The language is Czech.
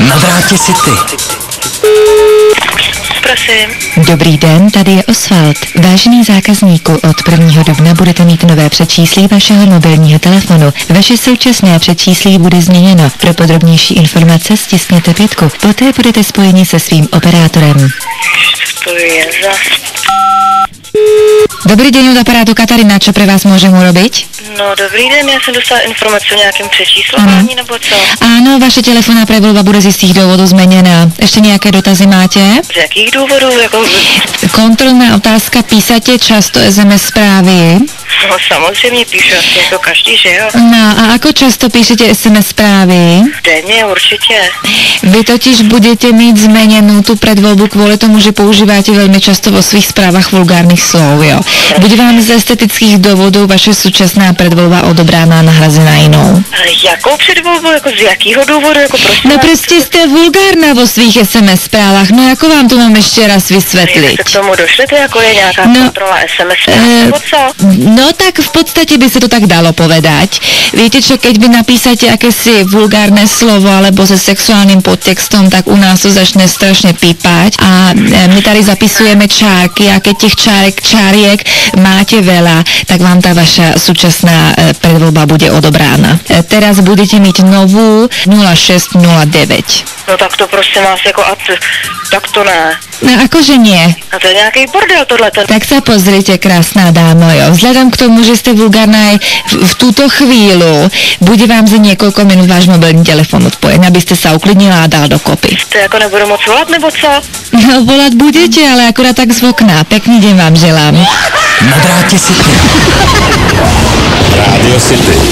Na drátě City. Prosím. Dobrý den, tady je Osvald. Vážený zákazníku, od 1. dubna budete mít nové přečíslí vašeho mobilního telefonu. Vaše současné přečíslí bude změněno. Pro podrobnější informace stiskněte 5. Poté budete spojeni se svým operátorem. To je za... Dobrý deň, od aparátu Katarína, čo pre vás môžem urobiť? No, dobrý den, já jsem dostala informaci o nějakém přečíslování, nebo co? Áno, vaša telefónna prevoľba bude z istých dôvodov zmenená. Ešte nejaké dotazy máte? Z jakých důvodů? Jako... Kontrolná otázka, písate často SMS správy? No, samozřejmě píšu asi jako každý, že jo? No a ako často píšete SMS správy? Denně určitě. Vy totiž budete mít zmenenú tú predvoľbu kvôli tomu, že používate veľmi často vo svých správach vulgárnych slov, jo. Bude vám z estetických dôvodov vaša súčasná predvoľba odobrána a nahrazená inou. Ale jakou předvolbu? Jako z jakého důvodu? Jako prosím? No prostě ste vulgárna vo svých SMS správách, no ako vám to mám ešte raz Jak vysvetliť? se k tomu došli, to jako je nějaká kontrola SMS, nebo co? No tak v podstate by sa to tak dalo povedať. Viete čo, keď vy napísate akési vulgárne slovo alebo se sexuálnym podtextom, tak u nás to začne strašne pípať a my tady zapisujeme čárky a keď tých čáriek máte veľa, tak vám tá vaša súčasná predvoľba bude odobrána. Teraz budete mít novú 0609. No tak to prosím vás, jako tak to ne. No akože nie. A to je nějaký bordel tohleto. Tak sa pozrite, krásná dámo, jo. Vzhľadom k tomu, že ste vulgárna aj v túto chvíľu, bude vám za niekoľko minút váš mobilní telefon odpojený, aby ste sa uklidnila a dal dokopy. To jako nebudu moc volat, nebo co? No, volať budete, ale akurát tak z okna. Pekný deň vám želám. Na drátě City. Radio City.